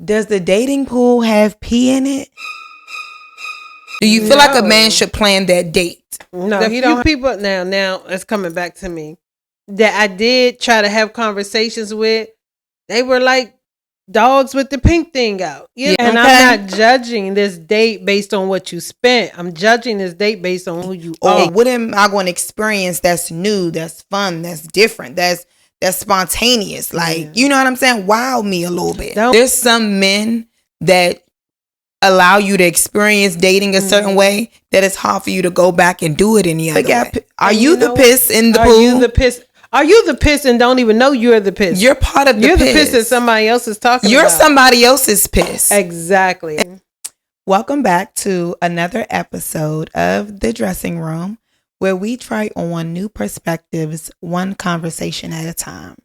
Does the dating pool have pee in it? Do you feel like a man should plan that date? No, he don't. People now it's coming back to me that I did try to have conversations with. They were like dogs with the pink thing out. Yeah, and I'm not judging this date based on what you spent. I'm judging this date based on who you are. What am I going to experience that's new, that's fun, that's different, that's spontaneous? Like, you know what I'm saying? Wow me a little bit. There's some men that allow you to experience dating a certain way that it's hard for you to go back and do it any other way. Are you the piss in the pool? Are you the piss and don't even know you're the piss? You're part of the piss. You're the piss that somebody else is talking about. You're somebody else's piss. Exactly. Welcome back to another episode of The Dressing Room, where we try on new perspectives, one conversation at a time.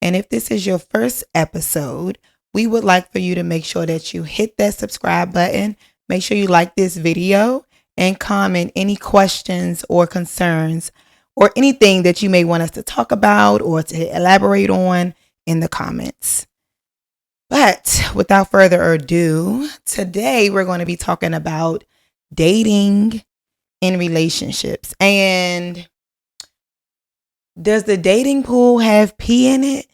And if this is your first episode, we would like for you to make sure that you hit that subscribe button. Make sure you like this video and comment any questions or concerns or anything that you may want us to talk about or to elaborate on in the comments. But without further ado, today we're going to be talking about dating in relationships. And does the dating pool have pee in it?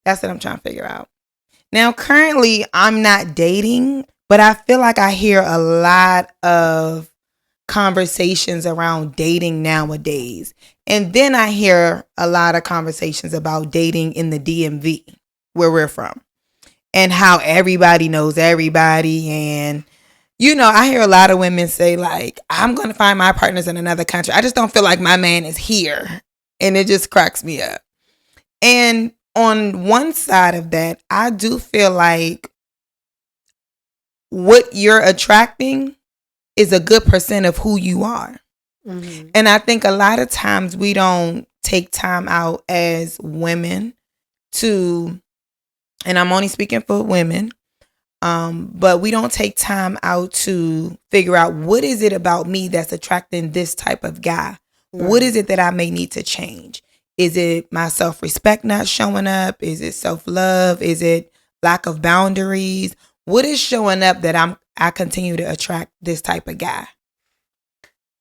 That's what I'm trying to figure out. Now, currently, I'm not dating, but I feel like I hear a lot of conversations around dating nowadays. And then I hear a lot of conversations about dating in the DMV, where we're from, and how everybody knows everybody. And, you know, I hear a lot of women say, like, I'm going to find my partners in another country. I just don't feel like my man is here. And it just cracks me up. And on one side of that, I do feel like what you're attracting is a good percent of who you are. Mm-hmm. And I think a lot of times we don't take time out as women to, and I'm only speaking for women, but we don't take time out to figure out what is it about me that's attracting this type of guy? Right. What is it that I may need to change? Is it my self-respect not showing up? Is it self-love? Is it lack of boundaries? What is showing up that I continue to attract this type of guy?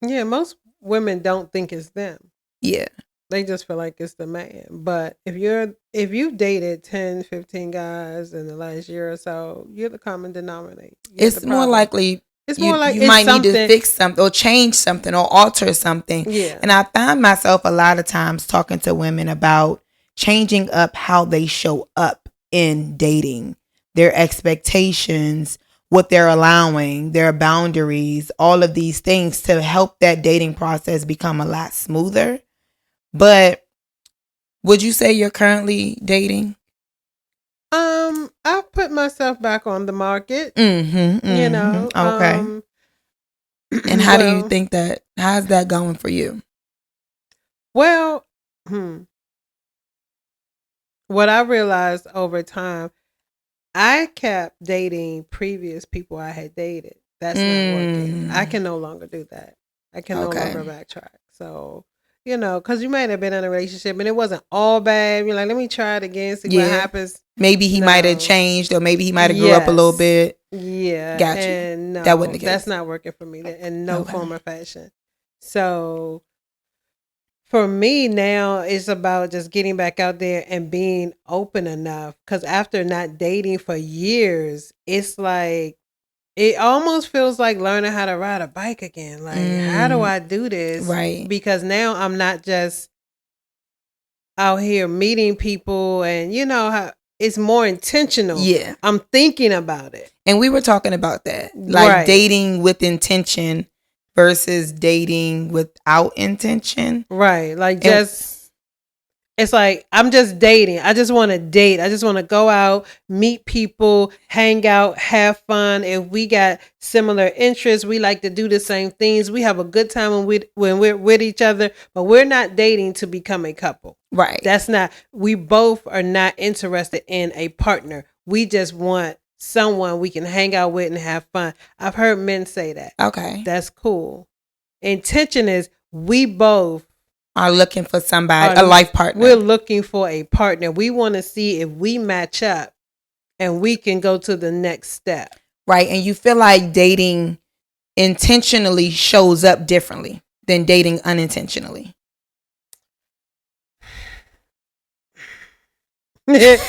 Yeah, most women don't think it's them. Yeah. They just feel like it's the man. But if you've dated 10, 15 guys in the last year or so, you're the common denominator. It's more likely you might need to fix something or change something or alter something. Yeah. And I find myself a lot of times talking to women about changing up how they show up in dating, their expectations, what they're allowing, their boundaries, all of these things to help that dating process become a lot smoother. But would you say you're currently dating? I've put myself back on the market. You know. Okay. And how do you think that? How's that going for you? Well, what I realized over time, I kept dating previous people I had dated. That's not working. I can no longer do that. I can no longer backtrack. So, you know, because you might have been in a relationship and it wasn't all bad. You're like, let me try it again, see what happens. Maybe he might have changed, or maybe he might have grew up a little bit. Yeah. Got you. And no, that wasn't the case. That's not working for me in no form or fashion. So for me now, it's about just getting back out there and being open enough. Because after not dating for years, it's like, it almost feels like learning how to ride a bike again. Like, how do I do this? Right. Because now I'm not just out here meeting people and, you know, how it's more intentional. Yeah. I'm thinking about it. And we were talking about that. Like dating with intention versus dating without intention. Right. Like it's like, I'm just dating. I just want to date. I just want to go out, meet people, hang out, have fun. If we got similar interests, we like to do the same things. We have a good time when we're with each other, but we're not dating to become a couple. Right. We both are not interested in a partner. We just want someone we can hang out with and have fun. I've heard men say that. Okay. That's cool. Intention is we both are looking for somebody, a life partner. We're looking for a partner. We want to see if we match up and we can go to the next step. Right. And you feel like dating intentionally shows up differently than dating unintentionally. Because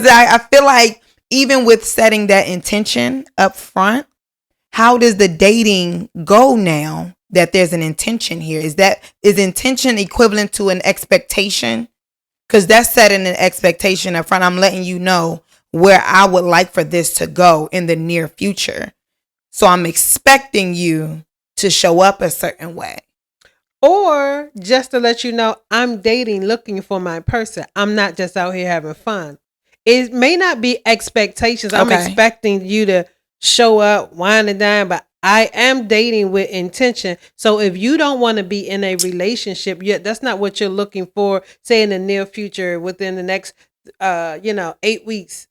I feel like even with setting that intention up front, how does the dating go now that there's an intention here? Is intention equivalent to an expectation? Because that's setting an expectation up front. I'm letting you know where I would like for this to go in the near future. So I'm expecting you to show up a certain way. Or just to let you know, I'm dating looking for my person. I'm not just out here having fun. It may not be expectations. I'm expecting you to show up, wine and dine, but I am dating with intention. So if you don't want to be in a relationship yet, that's not what you're looking for, say in the near future, within the next 8 weeks,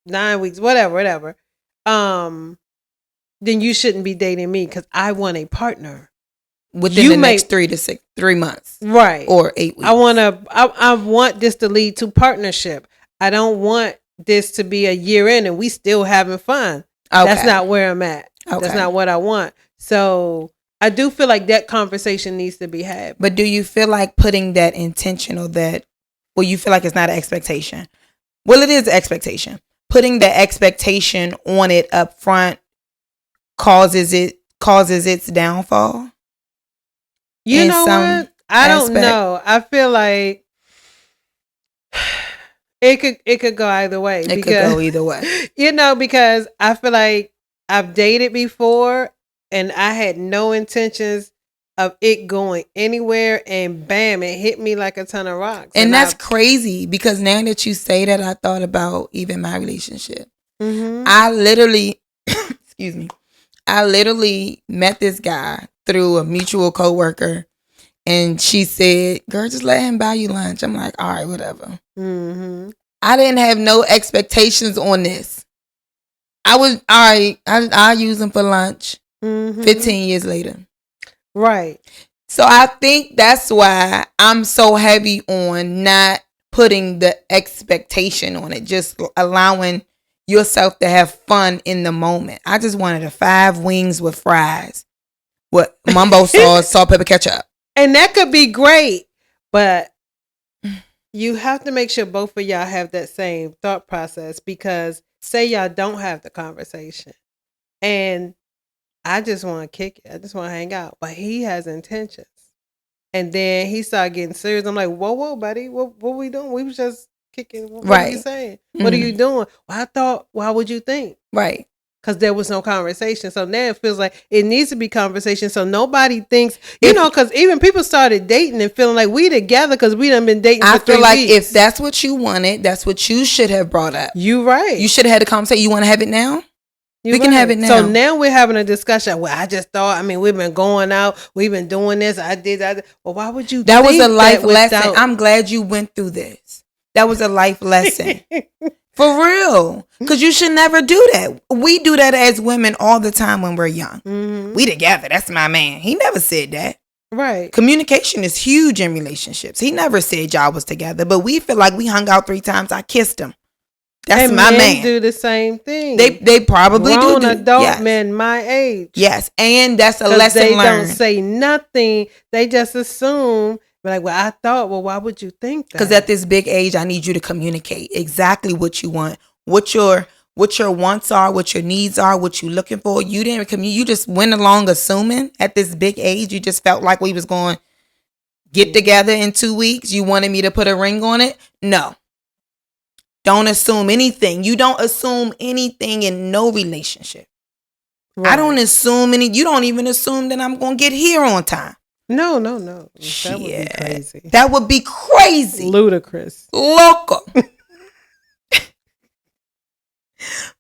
9 weeks, whatever. Then you shouldn't be dating me because I want a partner. Within the next 3 months. Right. Or 8 weeks. I want this to lead to partnership. I don't want this to be a year in and we still having fun. Okay. That's not where I'm at. Okay. That's not what I want. So I do feel like that conversation needs to be had. But do you feel like putting that intentional you feel like it's not an expectation? Well, it is an expectation. Putting the expectation on it up front causes its downfall? You know what? I don't know. I feel like it could go either way. It could go either way. Because I feel like I've dated before and I had no intentions of it going anywhere, and bam, it hit me like a ton of rocks. And that's crazy, because now that you say that, I thought about even my relationship. Mm-hmm. I literally met this guy through a mutual coworker, and she said, "Girl, just let him buy you lunch." I'm like, all right, whatever. Mm-hmm. I didn't have no expectations on this. I was all right. I use him for lunch. Mm-hmm. 15 years later, right? So I think that's why I'm so heavy on not putting the expectation on it, just allowing yourself to have fun in the moment. I just wanted 5 wings with fries, with mumbo sauce, salt, pepper, ketchup. And that could be great, but you have to make sure both of y'all have that same thought process, because say y'all don't have the conversation and I just want to kick it, I just want to hang out, but he has intentions. And then he started getting serious. I'm like, whoa, buddy, what we doing? We was just kicking. What are you saying? Mm-hmm. What are you doing? Well, I thought, why would you think? Right. Because there was no conversation. So now it feels like it needs to be conversation. So nobody thinks, because even people started dating and feeling like we together because we done been dating for 3 weeks. I feel like if that's what you wanted, that's what you should have brought up. You right. You should have had a conversation. You want to have it now? We can have it now. So now we're having a discussion. Well, I just thought, we've been going out. We've been doing this. I did. Well, why would you? That was a life lesson. I'm glad you went through this. That was a life lesson. For real. Because you should never do that. We do that as women all the time when we're young. Mm-hmm. We together. That's my man. He never said that. Right. Communication is huge in relationships. He never said y'all was together. But we feel like we hung out 3 times. I kissed him. That's and my men man. Do the same thing. They probably Grown do. Adult men my age. Yes. And that's a lesson learned. They don't say nothing. They just assume. Like, well, I thought, well, why would you think that? Because at this big age, I need you to communicate exactly what you want, what your wants are, what your needs are, what you're looking for. You didn't you just went along assuming at this big age. You just felt like we was going to get together in 2 weeks. You wanted me to put a ring on it? No. Don't assume anything. You don't assume anything in no relationship. Right. I don't assume you don't even assume that I'm going to get here on time. No. That would be crazy. That would be crazy. Ludicrous. Local.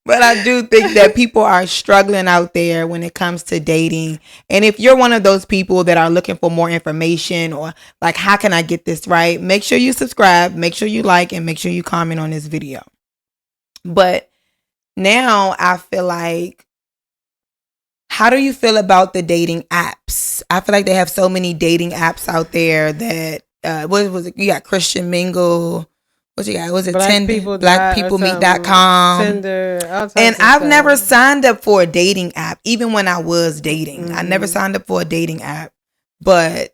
But I do think that people are struggling out there when it comes to dating. And if you're one of those people that are looking for more information, or like, how can I get this right? Make sure you subscribe, make sure you like, and make sure you comment on this video. But now I feel like, how do you feel about the dating apps? I feel like they have so many dating apps out there that, what was it? You got Christian Mingle. What you got? Was it Black Tinder? People Blackpeoplemeet.com. Tinder, all types And of I've stuff. never signed up for a dating app, even when I was dating. I never signed up for a dating app. But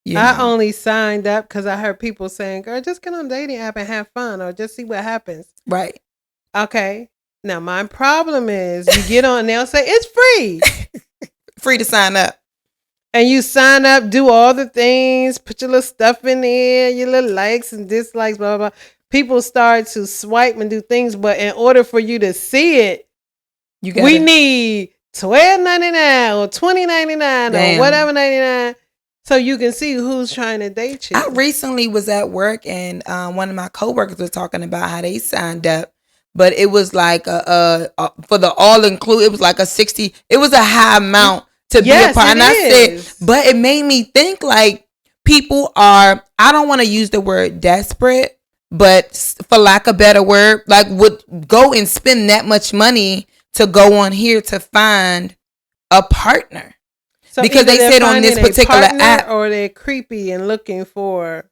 I only signed up because I heard people saying, girl, just get on a dating app and have fun or just see what happens. Right. Okay. Now, my problem is you get on and they'll say it's free. Free to sign up. And you sign up, do all the things, put your little stuff in there, your little likes and dislikes, blah, blah, blah. People start to swipe and do things, but in order for you to see it, we need $12.99 or $20.99 or whatever 99, so you can see who's trying to date you. I recently was at work and one of my coworkers was talking about how they signed up, but it was like for the all include. It was like it was a high amount to be a part. And I said, but it made me think like people are, I don't want to use the word desperate, but for lack of a better word, like would go and spend that much money to go on here to find a partner. So because they said on this particular app, or they're creepy and looking for,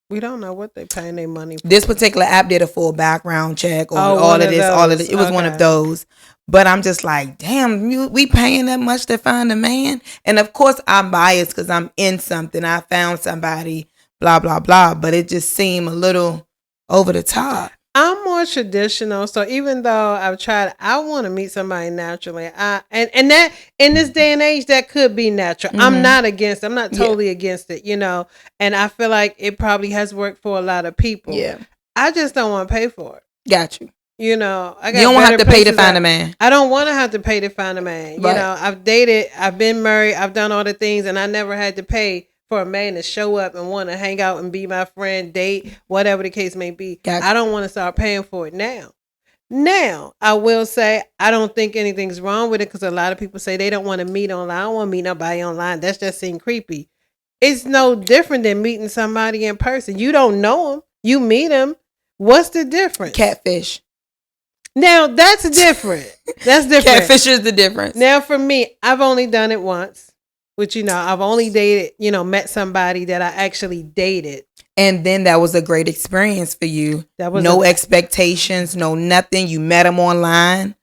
we don't know what they're paying their money for. This particular app did a full background check or all of this. It was one of those. But I'm just like, damn, we paying that much to find a man? And of course, I'm biased because I'm in something. I found somebody, blah, blah, blah. But it just seemed a little over the top. I'm more traditional. So even though I've tried, I want to meet somebody naturally. And that in this day and age, that could be natural. Mm-hmm. I'm not against it. I'm not totally against it, you know. And I feel like it probably has worked for a lot of people. Yeah. I just don't want to pay for it. Got you. You know, you don't want to have to pay to find a man. I don't want to have to pay to find a man. Right. You know, I've dated, I've been married, I've done all the things, and I never had to pay for a man to show up and want to hang out and be my friend, date, whatever the case may be. Gotcha. I don't want to start paying for it now. Now, I will say I don't think anything's wrong with it because a lot of people say they don't want to meet online. I don't want to meet nobody online. That's just seems creepy. It's no different than meeting somebody in person. You don't know them. You meet them. What's the difference? Catfish. Now, that's different. That's different. Catfish is the difference. Now, for me, I've only done it once. Which, you know, I've only dated, you know, met somebody that I actually dated. And then that was a great experience for you. That was no expectations, no nothing. You met him online.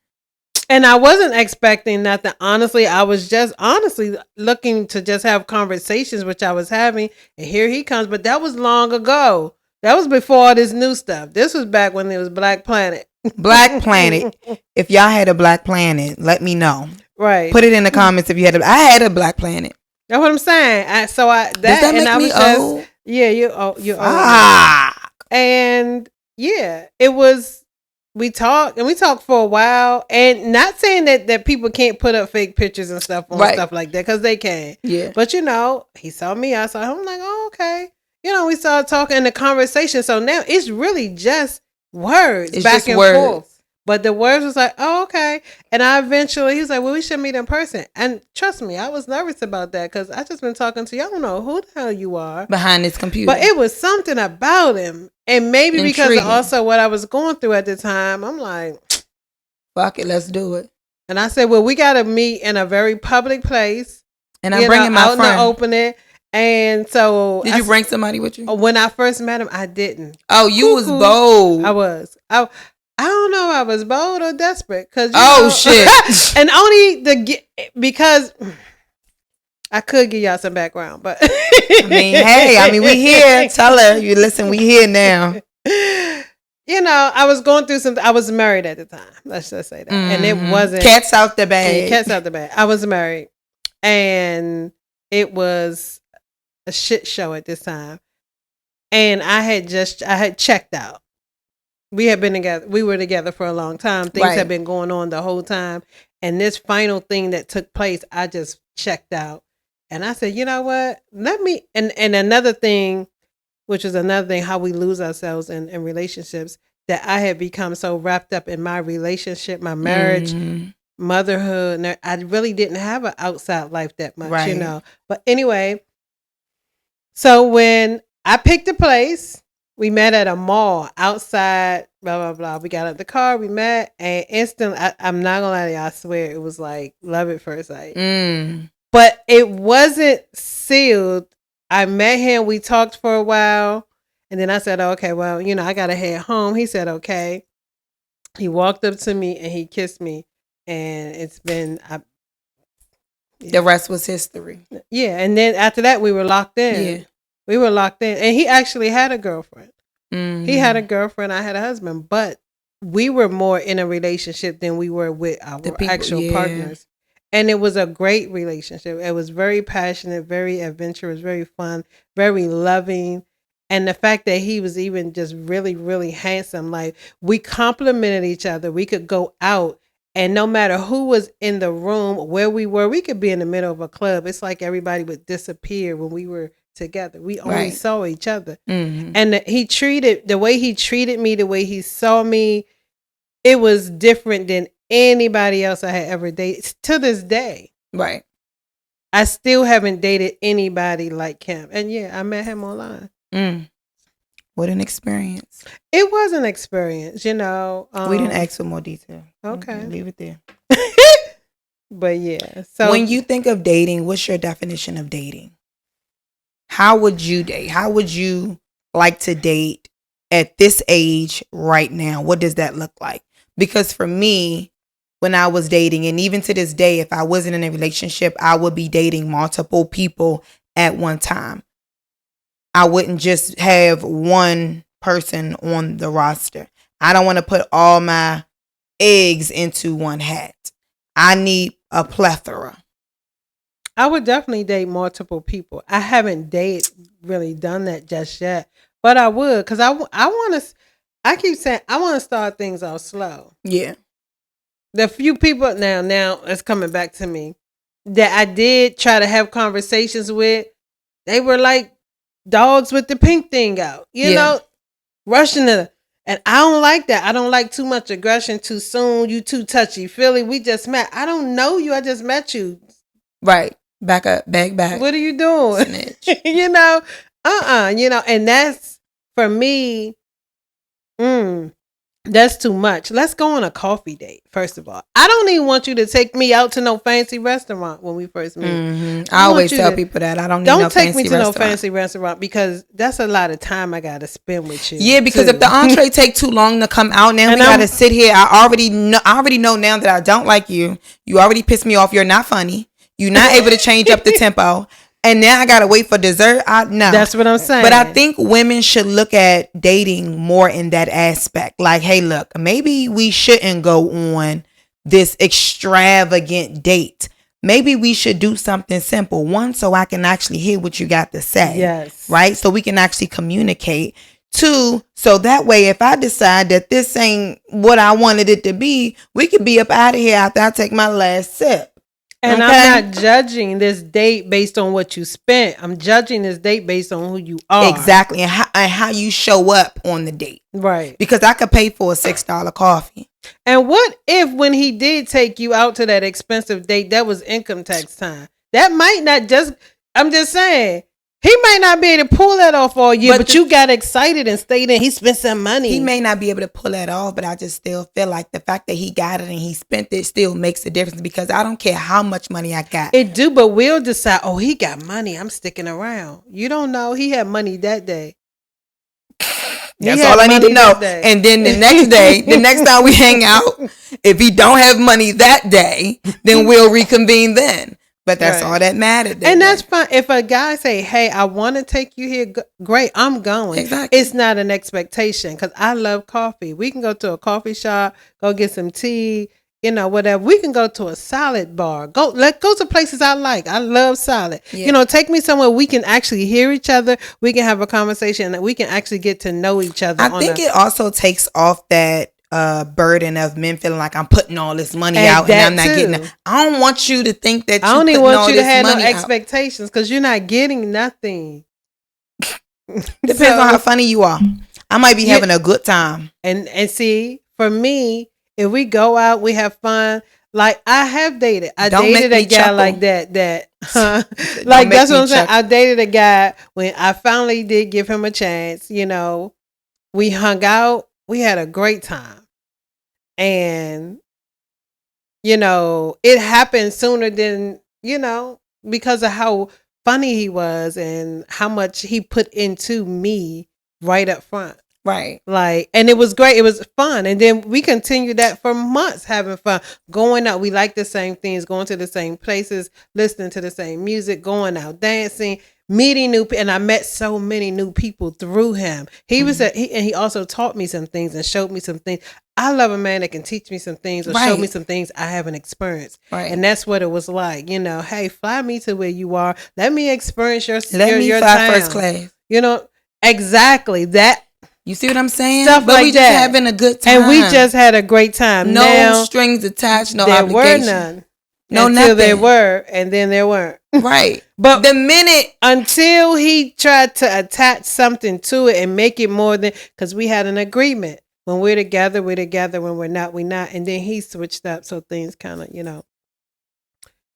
And I wasn't expecting nothing. Honestly, I was just looking to just have conversations, which I was having. And here he comes. But that was long ago. That was before all this new stuff. This was back when there was Black Planet. Black Planet. If y'all had a Black Planet, let me know. Right. Put it in the comments if you had I had a Black Planet. That's what I'm saying. Does that make me old? Yeah, you're old. And yeah, it was, we talked for a while, and not saying that people can't put up fake pictures and stuff on stuff like that, because they can. Yeah. But you know, he saw me, I saw him, I'm like, oh, okay. You know, we started talking in the conversation. So now it's really just words. It's back just and forth. But the words was like, oh, okay. And he was like, well, we should meet in person. And trust me, I was nervous about that because I just been talking to you. I don't know who the hell you are. Behind this computer. But it was something about him. And maybe because of also what I was going through at the time, I'm like, fuck it, let's do it. And I said, well, we got to meet in a very public place. And I'm bringing my friend. Out in the opening. And so. Did you bring somebody with you? When I first met him, I didn't. Oh, you was bold. I was. I don't know if I was bold or desperate. Shit. And only because I could give y'all some background, but we here. Tell her, you listen, we here now. You know, I was going through something. I was married at the time. Let's just say that. Mm-hmm. And it wasn't. Cats out the bag. Cats out the bag. I was married. And it was a shit show at this time. And I had checked out. We had been together. We were together for a long time. Things had been going on the whole time. And this final thing that took place, I just checked out. And I said, you know what? Let me, and another thing, which is another thing, how we lose ourselves in relationships, that I had become so wrapped up in my relationship, my marriage, motherhood. And I really didn't have an outside life that much, you know. But anyway, so when I picked a place, we met at a mall outside, blah, blah, blah. We got out the car, we met, and instantly, I'm not going to lie to you, I swear, it was like love at first sight. But it wasn't sealed. I met him, we talked for a while, And then I said, okay, well, I got to head home. He said, okay. He walked up to me and he kissed me. And it's been... The rest was history. Yeah. And then after that, we were locked in. Yeah. We were locked in. And he actually had a girlfriend. Mm-hmm. He had a girlfriend. I had a husband. But we were more in a relationship than we were with our actual partners. And it was a great relationship. It was very passionate, very adventurous, very fun, very loving. And the fact that he was even just really, really handsome. Like, we complimented each other. We could go out, and no matter who was in the room, where we were, we could be in the middle of a club. It's like everybody would disappear when we were together. We only saw each other. Mm-hmm. And the way he treated me, the way he saw me, it was different than anybody else I had ever dated to this day. Right. I still haven't dated anybody like him. And yeah, I met him online. What an experience. It was an experience, we didn't ask for more detail. Okay. Leave it there. But yeah. So when you think of dating, what's your definition of dating? How would you date? How would you like to date at this age right now? What does that look like? Because for me, when I was dating, and even to this day, if I wasn't in a relationship, I would be dating multiple people at one time. I wouldn't just have one person on the roster. I don't want to put all my eggs into one hat. I need a plethora. I would definitely date multiple people. I haven't really done that just yet, but I would, because I want to. I keep saying I want to start things off slow. Yeah. The few people now it's coming back to me that I did try to have conversations with. They were like dogs with the pink thing out, rushing to. And I don't like that. I don't like too much aggression too soon. You too touchy-feely. We just met. I don't know you. I just met you. Right. Back up. Back. What are you doing? Snitch. And that's, for me, that's too much. Let's go on a coffee date, first of all. I don't even want you to take me out to no fancy restaurant when we first meet. Mm-hmm. I always tell people that. I don't need no fancy restaurant. Don't take me to no fancy restaurant, because that's a lot of time I got to spend with you. Yeah, because if the entree take too long to come out, now we got to sit here. I already know now that I don't like you. You already pissed me off. You're not funny. You're not able to change up the tempo. And now I got to wait for dessert. No. That's what I'm saying. But I think women should look at dating more in that aspect. Like, hey, look, maybe we shouldn't go on this extravagant date. Maybe we should do something simple. One, so I can actually hear what you got to say. Yes. Right? So we can actually communicate. Two, so that way, if I decide that this ain't what I wanted it to be, we could be up out of here after I take my last sip. And okay? I'm not judging this date based on what you spent. I'm judging this date based on who you are. Exactly. And how you show up on the date. Right. Because I could pay for a $6 coffee. And what if when he did take you out to that expensive date, that was income tax time? That might not just, I'm just saying, he might not be able to pull that off all year, but you got excited and stayed in. He spent some money. He may not be able to pull that off, but I just still feel like the fact that he got it and he spent it still makes a difference, because I don't care how much money I got. It do, but we'll decide, oh, he got money, I'm sticking around. You don't know. He had money that day. That's all I need to know. And then the next day, the next time we hang out, if he don't have money that day, then we'll reconvene then. But that's all that mattered. And that's fine. If a guy say, hey, I want to take you here, great, I'm going. Exactly. It's not an expectation, because I love coffee. We can go to a coffee shop, go get some tea, whatever. We can go to a salad bar. Go to places I like. I love salad. Yeah. Take me somewhere we can actually hear each other. We can have a conversation, and we can actually get to know each other. I think it also takes off that burden of men feeling like I'm putting all this money out and I'm not getting it. I don't want you to think that I don't even want you to have no expectations, because you're not getting nothing. Depends on how funny you are. I might be having a good time. And see, for me, if we go out, we have fun. Like, I have dated. I dated a guy like that. Like, that's what I'm saying. I dated a guy when I finally did give him a chance. We hung out. We had a great time. And, it happened sooner than, because of how funny he was and how much he put into me right up front. Right. Like, and it was great. It was fun. And then we continued that for months, having fun, going out. We like the same things, going to the same places, listening to the same music, going out, dancing, meeting new people. And I met so many new people through him. He was and he also taught me some things and showed me some things. I love a man that can teach me some things or show me some things I haven't experienced. Right. And that's what it was like. You know, hey, fly me to where you are. Let me experience your fly first class. You know, exactly that. You see what I'm saying? Stuff but like we that. Just having a good time. And we just had a great time. No now, strings attached, no there obligation. There were none. No, until nothing. there were, and then there weren't. Right. But the minute until he tried to attach something to it and make it more than, because we had an agreement. When we're together, we're together. When we're not, we're not. And then he switched up, so things kind of,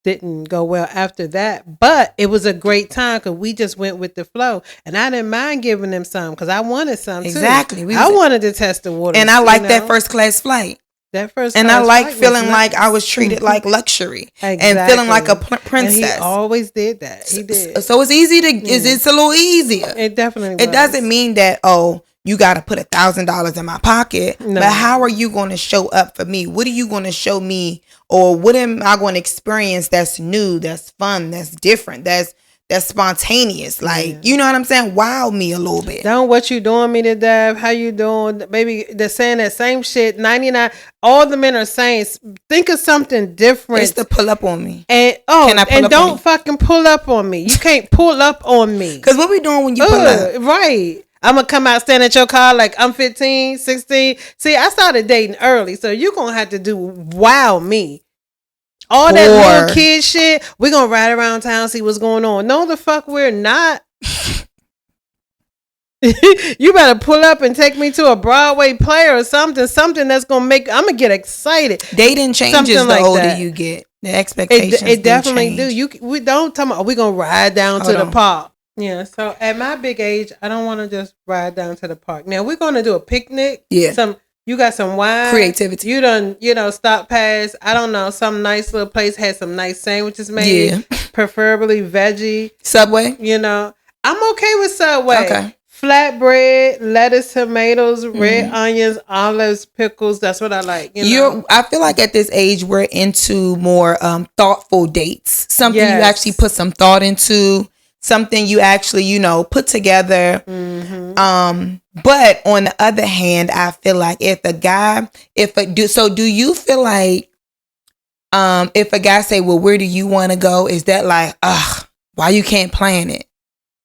didn't go well after that. But it was a great time because we just went with the flow. And I didn't mind giving them some because I wanted some exactly. too. I wanted to test the water. And I liked that first class flight. That first and I like feeling like I was treated like luxury and feeling like a princess. And he always did that. He did. So it's easy to, it's a little easier. It definitely was. It doesn't mean that, you got to put $1,000 in my pocket. No. But how are you going to show up for me? What are you going to show me? Or what am I going to experience that's new, that's fun, that's different, that's spontaneous? Like, you know what I'm saying? Wow me a little bit. Don't what you doing me to death? How you doing? Baby, they're saying that same shit. 99, all the men are saying, think of something different. It's to pull up on me. And don't fucking pull up on me. You can't pull up on me. Because what we doing when you pull up? Right. I'm going to come out, stand at your car like I'm 15, 16. See, I started dating early, so you're going to have to do wow me. All that little kid shit, we're going to ride around town, see what's going on. No, the fuck we're not. You better pull up and take me to a Broadway play or something that's going to make, I'm going to get excited. Dating changes the older you get. The expectations It definitely do. We don't talk about, we're going to ride down to the park. Yeah, so at my big age, I don't want to just ride down to the park. Now we're going to do a picnic. Yeah. You got some wine. Creativity. You done, stop past, I don't know, some nice little place had some nice sandwiches made. Yeah. Preferably veggie. Subway. I'm okay with Subway. Okay. Flatbread, lettuce, tomatoes, red onions, olives, pickles. That's what I like. I feel like at this age, we're into more thoughtful dates. Something you actually put some thought into. Something you actually, put together. Mm-hmm. But on the other hand, I feel like do you feel like, if a guy say, well, where do you want to go? Is that like, why you can't plan it?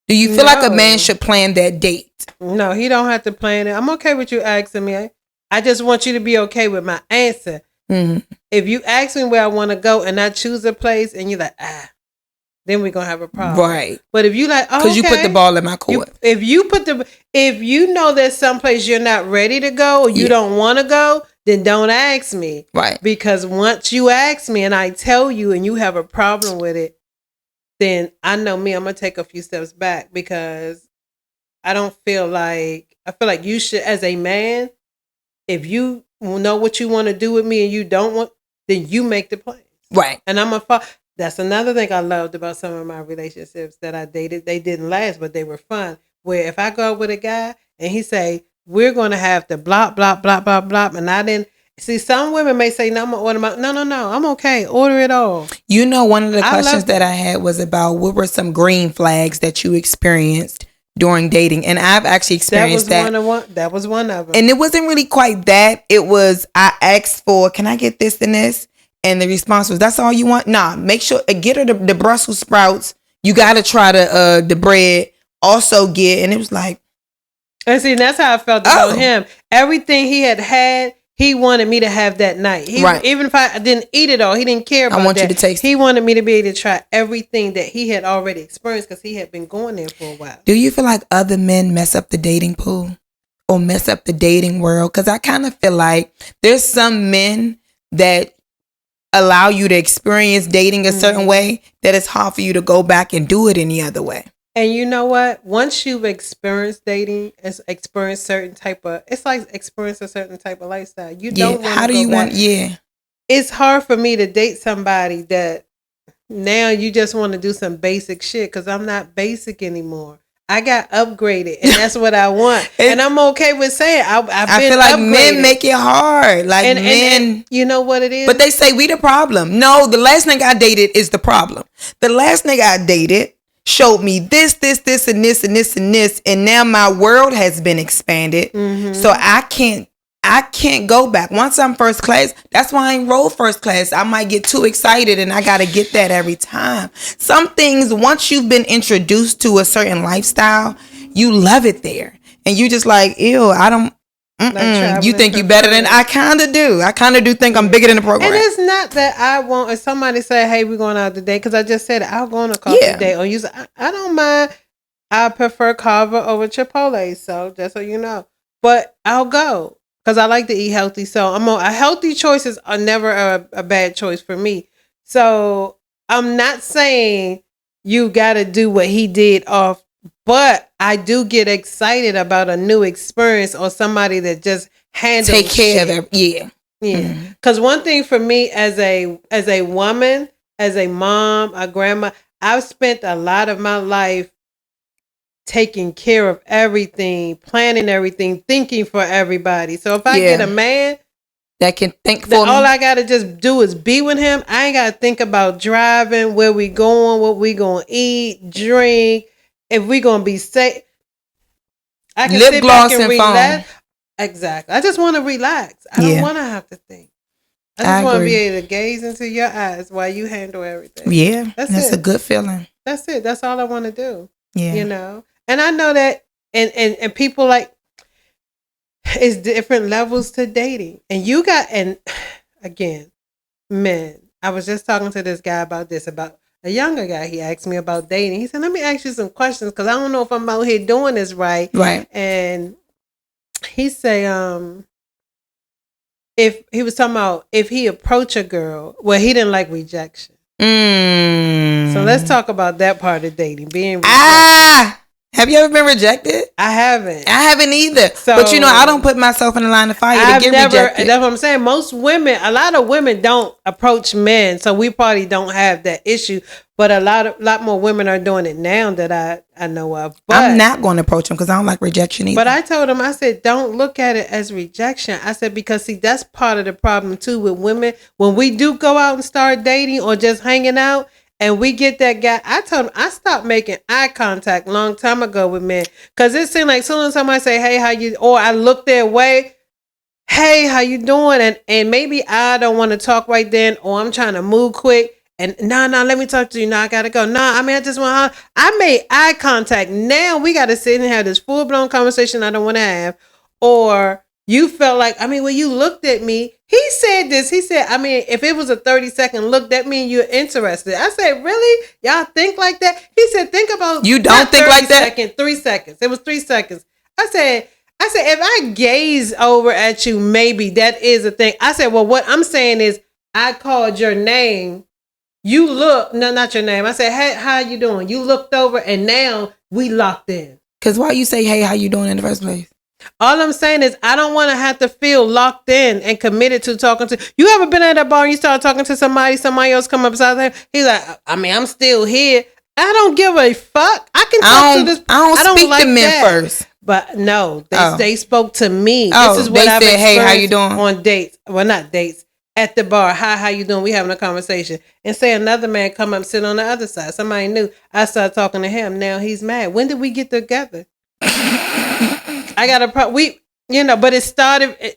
Do you feel like a man should plan that date? No, he don't have to plan it. I'm okay with you asking me. I just want you to be okay with my answer. Mm-hmm. If you ask me where I want to go and I choose a place and you're like, then we're going to have a problem. Right. But if you like, because you put the ball in my court. If you know there's someplace you're not ready to go or you don't want to go, then don't ask me. Right. Because once you ask me and I tell you and you have a problem with it, then I know me, I'm going to take a few steps back because I feel like you should, as a man, if you know what you want to do with me and you don't want, then you make the plans. Right. And that's another thing I loved about some of my relationships that I dated. They didn't last, but they were fun. Where if I go out with a guy and he say, we're going to have to blah, blah, blah, blah, blah. And I didn't see, some women may say, no, I'm going to order no, I'm okay. Order it all. One of the questions that I had was about what were some green flags that you experienced during dating? And I've actually experienced that. That was one of them. And it wasn't really quite that. It was, I asked for, can I get this and this? And the response was, that's all you want? Nah, make sure, get her the Brussels sprouts. You got to try the bread. Also get, and it was like. And see, that's how I felt about him. Everything he had, he wanted me to have that night. Right. Even if I didn't eat it all, he didn't care about that. I want you to taste it. He wanted me to be able to try everything that he had already experienced because he had been going there for a while. Do you feel like other men mess up the dating pool or mess up the dating world? Because I kind of feel like there's some men that allow you to experience dating a certain way that it's hard for you to go back and do it any other way. And you know what? Once you've experienced dating, it's like experience a certain type of lifestyle. You don't want how do you want? Yeah. It's hard for me to date somebody that now you just want to do some basic shit because I'm not basic anymore. I got upgraded, and that's what I want. And I'm okay with saying I feel like upgraded. Men make it hard. Like and you know what it is? But they say we the problem. No, the last nigga I dated is the problem. The last nigga I dated showed me this, and this, and this, and this. And now my world has been expanded. Mm-hmm. So I can't go back. Once I'm first class, that's why I ain't roll first class. I might get too excited and I got to get that every time. Some things, once you've been introduced to a certain lifestyle, you love it there. And you just like, ew, I don't, like you think you better than I kind of do. I kind of do think I'm bigger than the program. And it's not that I want, if somebody say, hey, we're going out today, because I just said I'll go on a coffee date. Or use, I don't mind. I prefer Carver over Chipotle. So just so you know. But I'll go. Because I like to eat healthy. So healthy choices are never a bad choice for me. So I'm not saying you got to do what he did off. But I do get excited about a new experience or somebody that just handles take care of it. Yeah. Yeah. Because one thing for me as a woman, as a mom, a grandma, I've spent a lot of my life taking care of everything, planning everything, thinking for everybody. So if I get a man that can think for me, all I gotta just do is be with him. I ain't gotta think about driving, where we going, what we gonna eat, drink, if we gonna be safe. I can sit back and relax. Phone. Exactly. I just want to relax. I don't want to have to think. I just want to be able to gaze into your eyes while you handle everything. Yeah, that's a good feeling. That's it. That's all I want to do. Yeah, you know. And I know that, and people like, it's different levels to dating. And you got, and again, men, I was just talking to this guy about a younger guy. He asked me about dating. He said, let me ask you some questions because I don't know if I'm out here doing this right. Right. And he say, if he was talking about if he approach a girl, well, he didn't like rejection. So let's talk about that part of dating, being rejected. Have you ever been rejected? I haven't. I haven't either. So, but I don't put myself in the line of fire to get rejected. That's what I'm saying. A lot of women don't approach men, so we probably don't have that issue. But a lot more women are doing it now that I know of. But I'm not going to approach them because I don't like rejection either. But I told him, I said, don't look at it as rejection. I said, because see, that's part of the problem too with women. When we do go out and start dating or just hanging out, and we get that guy, I told him I stopped making eye contact a long time ago with men. Because it seemed like as soon as somebody say, hey, how you, or I look their way, hey, how you doing? And maybe I don't want to talk right then, or I'm trying to move quick. And no, let me talk to you. No, I got to go. No, I just want to, I made eye contact. Now we got to sit and have this full-blown conversation I don't want to have. Or you felt like, when you looked at me, he said this. He said, if it was a 30-second look, that means you're interested. I said, really? Y'all think like that? He said, think about you don't think like that. 3 seconds. It was 3 seconds. I said, if I gaze over at you, maybe that is a thing. I said, well, what I'm saying is I called your name. You look, no, not your name. I said, hey, how you doing? You looked over and now we locked in. Because why you say, hey, how you doing in the first place? All I'm saying is I don't want to have to feel locked in and committed to talking to. You ever been at a bar and you start talking to somebody else come up beside him? He's like, I'm still here. I don't give a fuck. I can talk to this. I don't speak like to men first. But no, they spoke to me. This is what I've experienced. Hey, how you doing? On dates. Well, not dates. At the bar. Hi, how you doing? We having a conversation. And say another man come up, sit on the other side. Somebody new. I started talking to him. Now he's mad. When did we get together? I got but it started.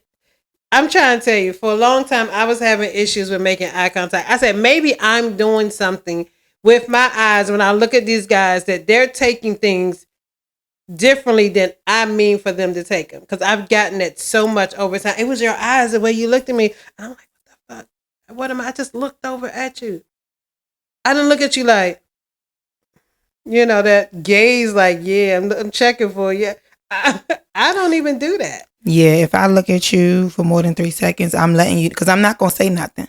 I'm trying to tell you, for a long time, I was having issues with making eye contact. I said, maybe I'm doing something with my eyes when I look at these guys that they're taking things differently than I mean for them to take them. Because I've gotten it so much over time. It was your eyes, the way you looked at me. I'm like, what the fuck? What am I just looked over at you? I didn't look at you like, that gaze like, yeah, I'm checking for you. I don't even do that. Yeah, if I look at you for more than 3 seconds, I'm letting you, because I'm not going to say nothing.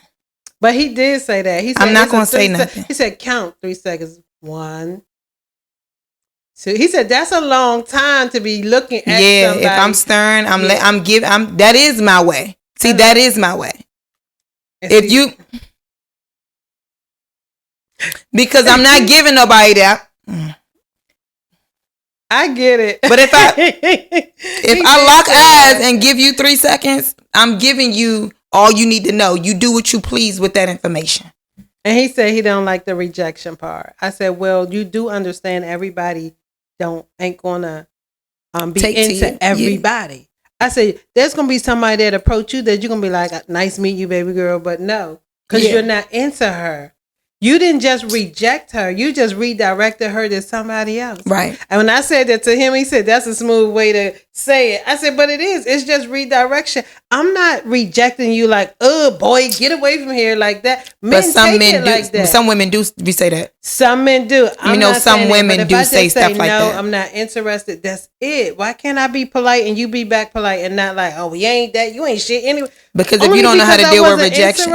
But he did say that. He said, I'm not going to say nothing. He said, count 3 seconds. 1, 2. He said, that's a long time to be looking at somebody. Yeah, if I'm stern, that is my way. See, that is my way. Because I'm not giving nobody that. I get it. But if I lock eyes and give you 3 seconds, I'm giving you all you need to know. You do what you please with that information. And he said he don't like the rejection part. I said, well, you do understand everybody ain't gonna be into everybody. Yeah. I said, there's gonna be somebody that approach you that you're gonna be like, nice meet you, baby girl, but no, because you're not into her. You didn't just reject her. You just redirected her to somebody else. Right. And when I said that to him, he said, that's a smooth way to say it. I said, but it is. It's just redirection. I'm not rejecting you like, oh, boy, get away from here like that. But some men do. Like that. Some women do say that. Some men do. I know some women do say stuff like that. No, I'm not interested. That's it. Why can't I be polite and you be back polite and not like, oh, you ain't that. You ain't shit anyway. Because if you don't know how to deal with rejection.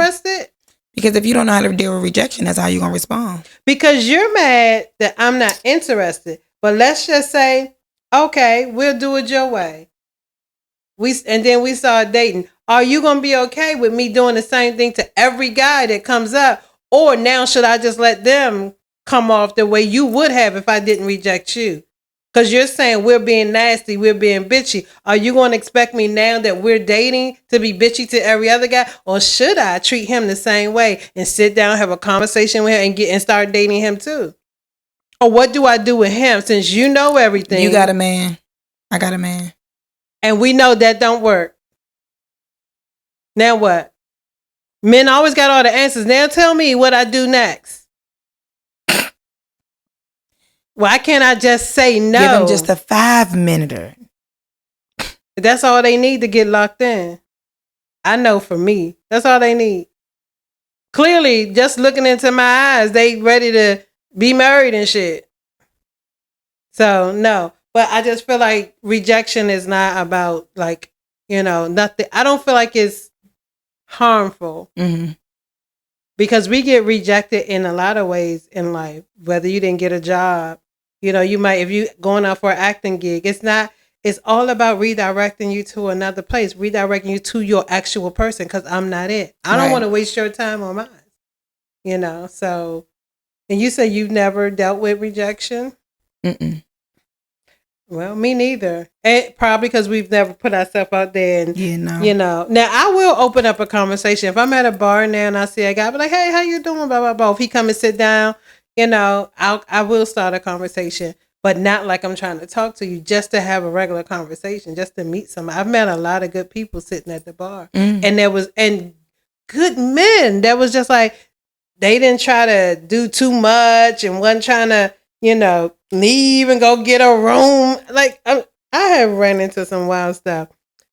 Because if you don't know how to deal with rejection, that's how you're going to respond. Because you're mad that I'm not interested. But let's just say, okay, we'll do it your way. And then we start dating. Are you going to be okay with me doing the same thing to every guy that comes up? Or now should I just let them come off the way you would have if I didn't reject you? Because you're saying we're being nasty, we're being bitchy. Are you going to expect me now that we're dating to be bitchy to every other guy? Or should I treat him the same way and sit down, have a conversation with him and start dating him too? Or what do I do with him since you know everything? You got a man. I got a man. And we know that don't work. Now what? Men always got all the answers. Now tell me what I do next. Why can't I just say no? Give them just a 5-minute. That's all they need to get locked in. I know for me, that's all they need. Clearly, just looking into my eyes, they ready to be married and shit. So, no. But I just feel like rejection is not about like, nothing. I don't feel like it's harmful. Mm-hmm. Because we get rejected in a lot of ways in life. Whether you didn't get a job. You might, if you going out for an acting gig, it's all about redirecting you to another place, redirecting you to your actual person, because I'm not it. I don't want to waste your time or mine, so, and you say you've never dealt with rejection? Mm-mm. Well, me neither. And probably because we've never put ourselves out there and, Now, I will open up a conversation. If I'm at a bar now and I see a guy, I'll be like, hey, how you doing? Blah, blah, blah. If he come and sit down, I will start a conversation, but not like I'm trying to talk to you, just to have a regular conversation, just to meet somebody. I've met a lot of good people sitting at the bar, and good men that was just like, they didn't try to do too much and wasn't trying to, leave and go get a room. Like I have ran into some wild stuff,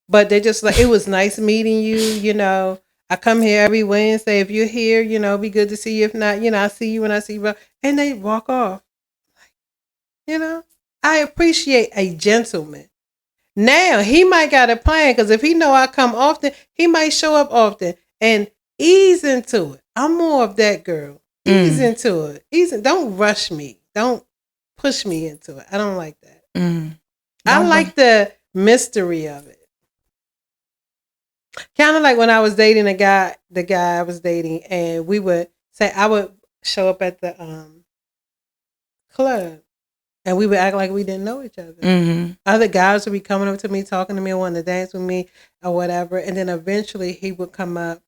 but they just like, it was nice meeting you, I come here every Wednesday. If you're here, be good to see you. If not, I see you when I see you. And they walk off. I appreciate a gentleman. Now, he might got a plan, because if he know I come often, he might show up often and ease into it. I'm more of that girl. Ease into it. Don't rush me. Don't push me into it. I don't like that. I like the mystery of it. Kind of like when I was dating the guy I was dating, and we would say, I would show up at the club, and we would act like we didn't know each other. Mm-hmm. Other guys would be coming up to me, talking to me, wanting to dance with me or whatever, and then eventually he would come up.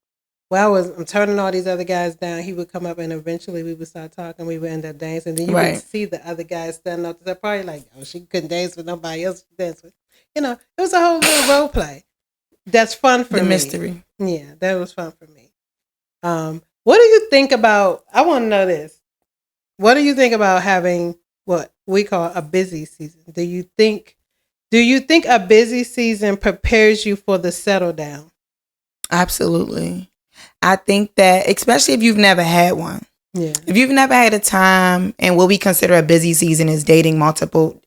Well, I'm turning all these other guys down. He would come up, and eventually we would start talking. We would end up dancing. Then you would see the other guys standing up. They're probably like, oh, she couldn't dance with nobody else to dance with. It was a whole little role play. That's fun for me. The mystery. Yeah, that was fun for me. What do you think about, I want to know this. What do you think about having what we call a busy season? Do you think a busy season prepares you for the settle down? Absolutely. I think that, especially if you've never had one. Yeah. If you've never had a time, and what we consider a busy season is dating multiple,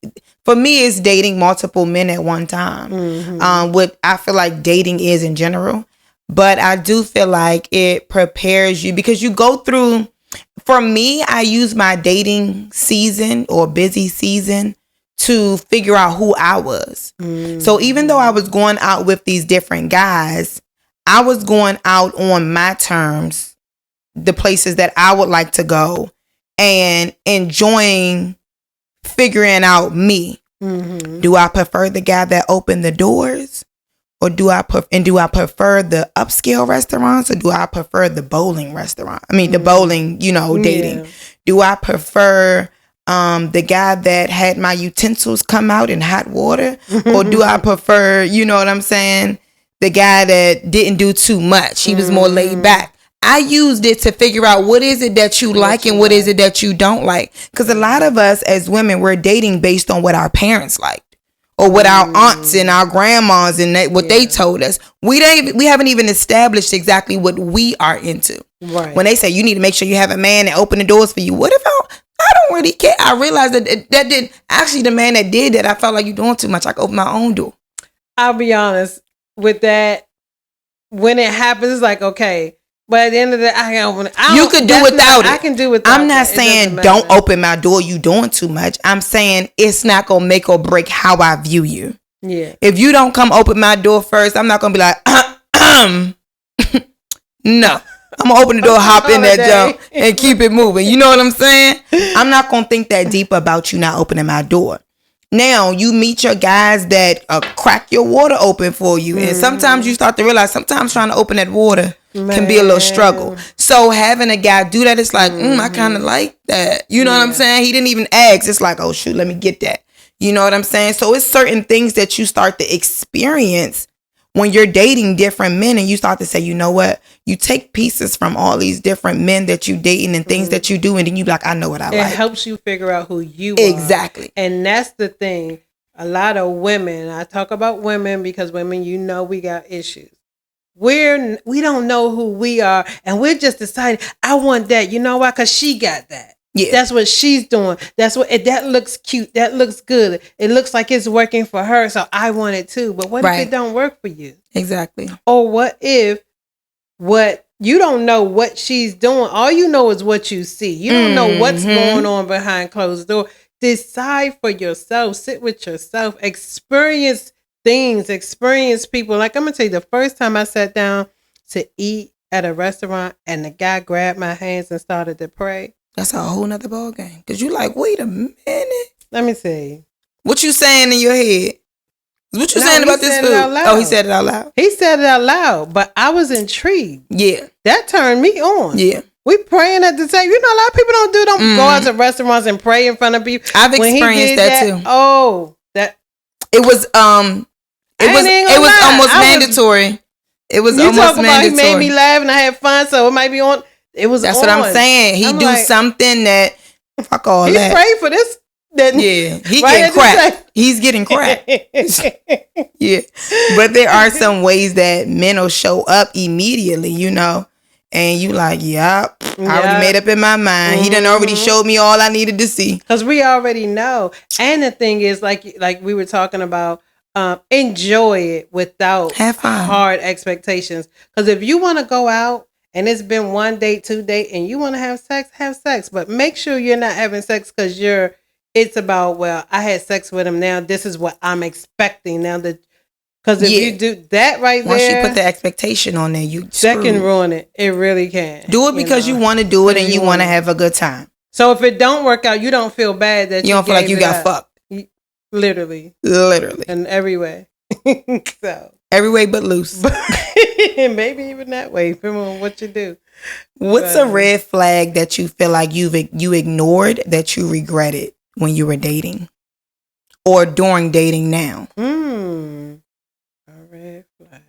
for me, it's dating multiple men at one time. Mm-hmm. What I feel like dating is in general. But I do feel like it prepares you, because you go through, for me, I use my dating season or busy season to figure out who I was. Mm-hmm. So even though I was going out with these different guys, I was going out on my terms, the places that I would like to go, and enjoying figuring out me. Mm-hmm. Do I prefer the guy that opened the doors? Or do I prefer the upscale restaurants, or do I prefer the bowling restaurant? I mean, the bowling, dating. Yeah. Do I prefer the guy that had my utensils come out in hot water, or do I prefer, you know what I'm saying, the guy that didn't do too much? He was more laid back. I used it to figure out what is it that you like and what is it that you don't like. Because a lot of us as women, we're dating based on what our parents liked. Or what our aunts and our grandmas and what they told us. We haven't even established exactly what we are into. Right. When they say you need to make sure you have a man that open the doors for you. What if I don't really care? I realized that did actually the man that did that. I felt like you're doing too much. I could open my own door. I'll be honest with that. When it happens, it's like, okay. But at the end of the day, I can open it. You could do without it. I can do without it. I'm not saying don't open my door. You doing too much. I'm saying it's not gonna make or break how I view you. Yeah. If you don't come open my door first, I'm not gonna be like, no. I'm gonna open the door, hop in that jump, and keep it moving. You know what I'm saying? I'm not gonna think that deep about you not opening my door. Now, you meet your guys that crack your water open for you. And sometimes you start to realize sometimes trying to open that water can be a little struggle. So having a guy do that, it's like, I kind of like that. You know what I'm saying? He didn't even ask. It's like, oh, shoot, let me get that. You know what I'm saying? So it's certain things that you start to experience when you're dating different men, and you start to say, you know what? You take pieces from all these different men that you dating and things that you do, and then you be like, I know what I like. It helps you figure out who you are. Exactly. And that's the thing. A lot of women, I talk about women because women, we got issues. We don't know who we are, and we're just deciding, I want that. You know why? Because she got that. Yeah. That's what she's doing. That looks cute. That looks good. It looks like it's working for her. So I want it too. But what if it don't work for you? Exactly. Or what if you don't know what she's doing? All you know is what you see. You don't know what's going on behind closed doors. Decide for yourself. Sit with yourself. Experience things. Experience people. Like I'm going to tell you, the first time I sat down to eat at a restaurant and the guy grabbed my hands and started to pray. That's a whole nother ball game. Because you like, wait a minute. Let me see. What you saying in your head? What you saying about this food? Oh, he said it out loud. He said it out loud, but I was intrigued. Yeah. That turned me on. Yeah. We praying at the same. You know, a lot of people don't go out to restaurants and pray in front of people. I've experienced that too. Oh, that it was almost mandatory. It was almost mandatory. He made me laugh and I had fun, so it might be on. It was. That's what I'm saying. He do something that fuck all he that. He prayed for this. He getting cracked. He's getting cracked. Yeah, but there are some ways that men will show up immediately, and you like, I already made up in my mind. He done already showed me all I needed to see. Because we already know. And the thing is, like we were talking about, enjoy it without hard expectations. Because if you want to go out and it's been 1 date, 2 date, and you want to have sex, but make sure you're not having sex because it's about, well, I had sex with him, now this is what I'm expecting now. Because if you do that once you put the expectation on there, that can ruin it. It really can. Do it because you want to do it and you want to have a good time. So if it don't work out, you don't feel bad that you don't feel like you got fucked. Literally in every way. So every way but loose. Maybe even that way, depending on what you do. What's a red flag that you feel like you ignored that you regretted when you were dating or during dating now? A red flag.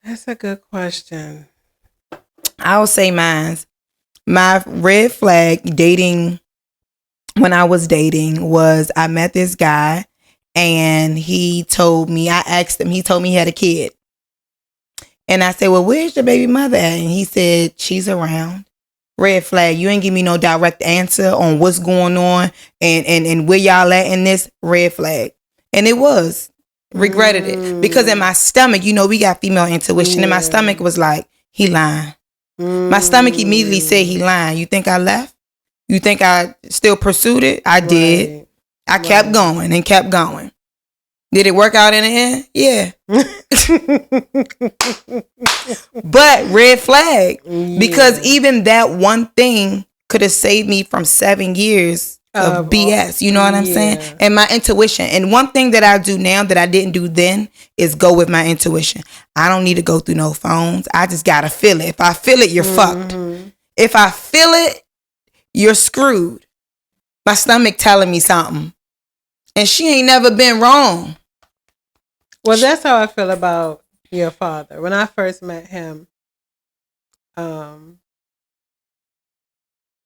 That's a good question. I'll say mine's. My red flag dating when I was dating was I met this guy and he told me he had a kid. And I said, well, where's your baby mother at? And he said, she's around. Red flag. You ain't give me no direct answer on what's going on and where y'all at in this. Red flag. And it was. Regretted it. Because in my stomach, we got female intuition. And my stomach was like, he lying. My stomach immediately said he lying. You think I left? You think I still pursued it? I did. I kept going and kept going. Did it work out in the end? Yeah. But red flag. Because even that one thing could have saved me from 7 years of BS. You know what I'm saying? And my intuition. And one thing that I do now that I didn't do then is go with my intuition. I don't need to go through no phones. I just got to feel it. If I feel it, you're fucked. If I feel it, you're screwed. My stomach telling me something. And she ain't never been wrong. Well, that's how I feel about your father. When I first met him,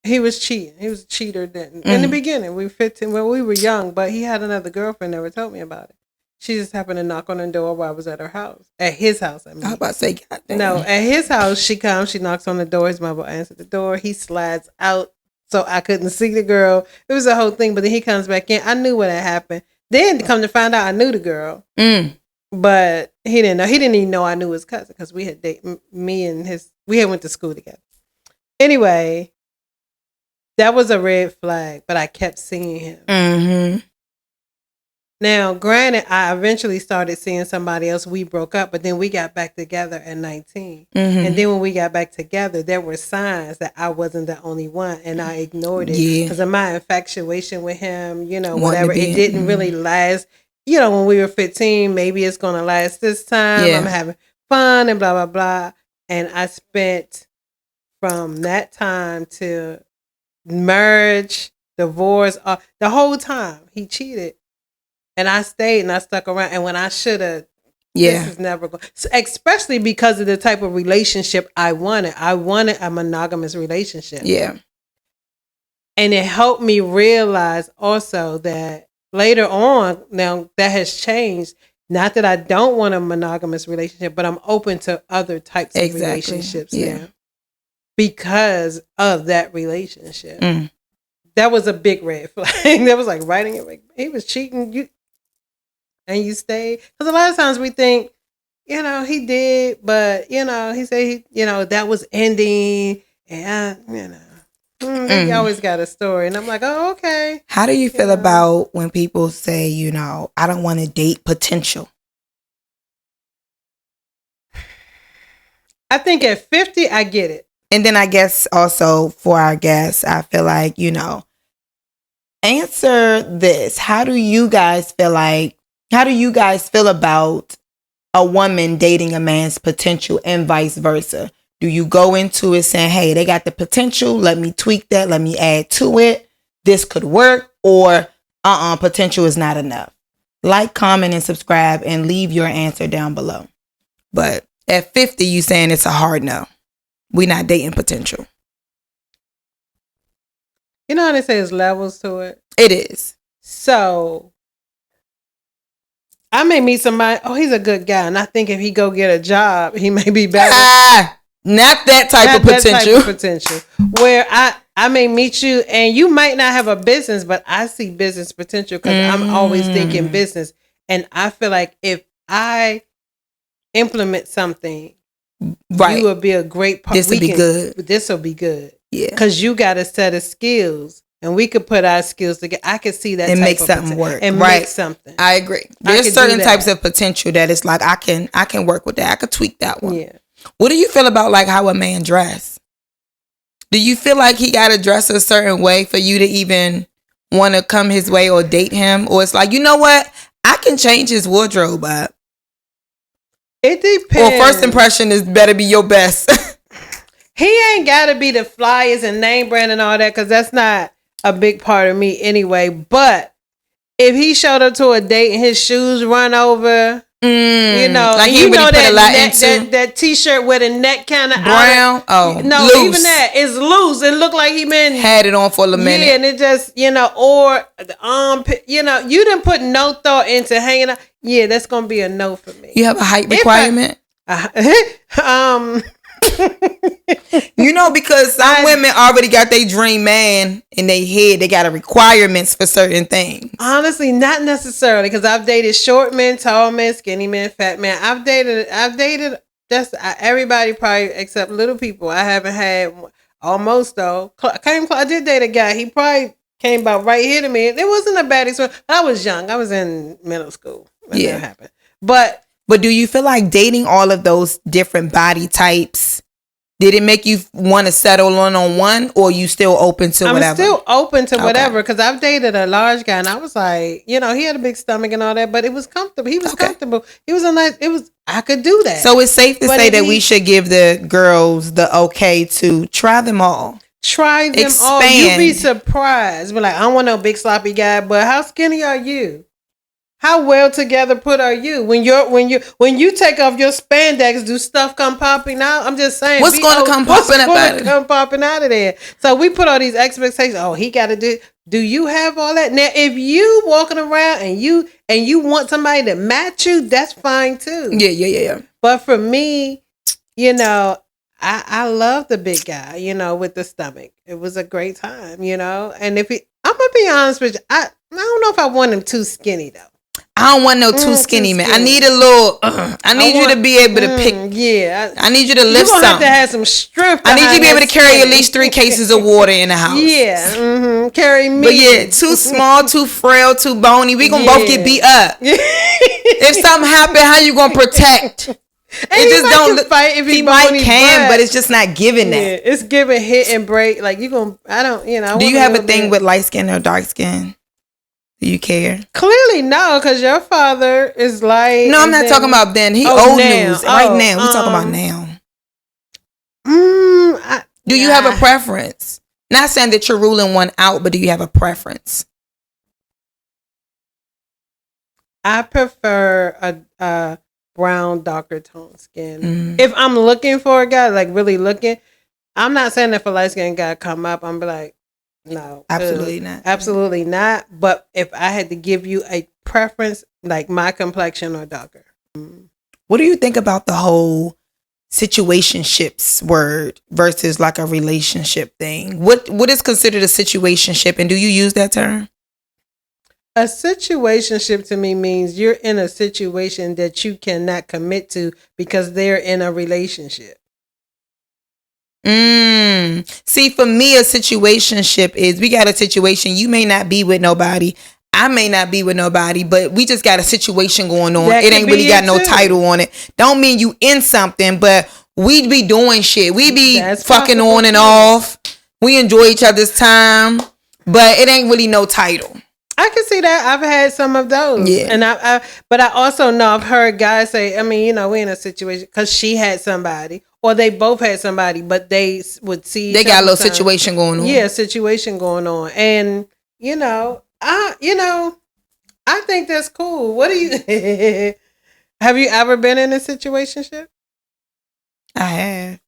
he was cheating. He was a cheater then. In the beginning, we when we were young, but he had another girlfriend, never told me about it. She just happened to knock on the door while I was at her house. At his house, I mean. I was about to say, goddamn. No, at his house, she comes, she knocks on the door, his mother answered the door, he slides out so I couldn't see the girl. It was a whole thing, but then he comes back in. I knew what had happened. Then come to find out I knew the girl. But he didn't know. He didn't even know I knew his cousin because we had we had went to school together. Anyway, that was a red flag, but I kept seeing him. Now, granted, I eventually started seeing somebody else. We broke up, but then we got back together at 19. And then when we got back together, there were signs that I wasn't the only one, and I ignored it. Because of my infatuation with him, whatever. It didn't really last. When we were 15, maybe it's going to last this time. I'm having fun and blah, blah, blah. And I spent from that time to marriage, divorce, the whole time he cheated. And I stayed and I stuck around. And when I should have, this is never going. So especially because of the type of relationship I wanted. I wanted a monogamous relationship. Yeah. And it helped me realize also that later on, now that has changed. Not that I don't want a monogamous relationship, but I'm open to other types of relationships now because of that relationship. That was a big red flag. That was like writing it. He was cheating. And you stay. Because a lot of times we think, he did, but, he said, that was ending. And, they always got a story. And I'm like, oh, okay. How do you feel about when people say, I don't want to date potential? I think at 50, I get it. And then I guess also for our guests, I feel like, answer this. How do you guys feel about a woman dating a man's potential and vice versa? Do you go into it saying, hey, they got the potential. Let me tweak that. Let me add to it. This could work. Or potential is not enough. Like, comment, and subscribe and leave your answer down below. But at 50, you saying it's a hard no. We're not dating potential. You know how they say there's levels to it? It is. So I may meet somebody, he's a good guy. And I think if he go get a job, he may be better. Not that type of potential. That type of potential. Where I may meet you and you might not have a business, but I see business potential because I'm always thinking business. And I feel like if I implement something, you will be a great part. This will be good. This will be good. Yeah. Because you got a set of skills. And we could put our skills together. I could see that and make something work. And make something. I agree. There's certain types of potential that it's like I can work with that. I could tweak that one. Yeah. What do you feel about like how a man dress? Do you feel like he got to dress a certain way for you to even want to come his way or date him? Or it's like, you know what? I can change his wardrobe up. It depends. Or first impression is better be your best. He ain't got to be the flyers and name brand and all that because that's not a big part of me anyway. But if he showed up to a date and his shoes run over, like that t-shirt with a neck kind of brown. No, loose. Even that is loose. It looked like he had it on for a minute. Yeah, and it just or the armpit. You didn't put no thought into hanging out. Yeah, that's gonna be a no for me. You have a height requirement. Because some women already got their dream man in their head. They got requirements for certain things. Honestly, not necessarily, because I've dated short men, tall men, skinny men, fat men. I've dated that's everybody probably except little people. I haven't had almost though. I did date a guy. He probably came about right here to me. It wasn't a bad experience. I was young. I was in middle school when that happened. But do you feel like dating all of those different body types Did it make you want to settle on one, or you still open to whatever? I'm still open to whatever, because I've dated a large guy and I was like, he had a big stomach and all that, but it was comfortable. He was comfortable. He was I could do that. So it's safe to say that we should give the girls the okay to try them all. Try them all. You'd be surprised. Be like, I don't want no big sloppy guy, but how skinny are you? How well together put are you? When you take off your spandex, do stuff come popping out? I'm just saying. What's going to come popping out of there? So we put all these expectations. Oh, he got to do. Do you have all that? Now, if you walking around and you want somebody to match you, that's fine too. Yeah. But for me, I love the big guy, with the stomach. It was a great time, and I'm gonna be honest with you, I don't know if I want him too skinny though. I don't want no too skinny, man. I need a little. I need you to be able to pick. Yeah. I need you to lift something. You have to have some strength. I need you to be able to carry at least 3 cases of water in the house. Yeah. Carry me. But yeah, too small, too frail, too bony. We gonna both get beat up. If something happen, how you gonna protect? And it just don't fight if he might but it's just not giving that. Yeah, it's giving hit and break. Like you gonna. I don't. Do you have a thing with light skin or dark skin? Do you care? Clearly no, because your father is like. No, I'm not talking about then. He old news right now. We're talking about now. Do you have a preference? Not saying that you're ruling one out, but do you have a preference? I prefer a brown, darker tone skin. If I'm looking for a guy, like really looking, I'm not saying if a light skin guy come up, I'm be like, no, absolutely not. Absolutely not. But if I had to give you a preference, like my complexion or darker. What do you think about the whole situationships word versus like a relationship thing? What is considered a situationship, and do you use that term? A situationship to me means you're in a situation that you cannot commit to because they're in a relationship. See, for me, a situationship is we got a situation. You may not be with nobody. I may not be with nobody, but we just got a situation going on. It ain't really got no title on it. Don't mean you in something, but we be doing shit. We be fucking on and off. We enjoy each other's time, but it ain't really no title. I can see that. I've had some of those. Yeah. And but I also know I've heard guys say, we're in a situation because she had somebody or they both had somebody, but they would see. They got a little situation going on. Yeah, situation going on. And, I think that's cool. What do you, have you ever been in a situationship? I have.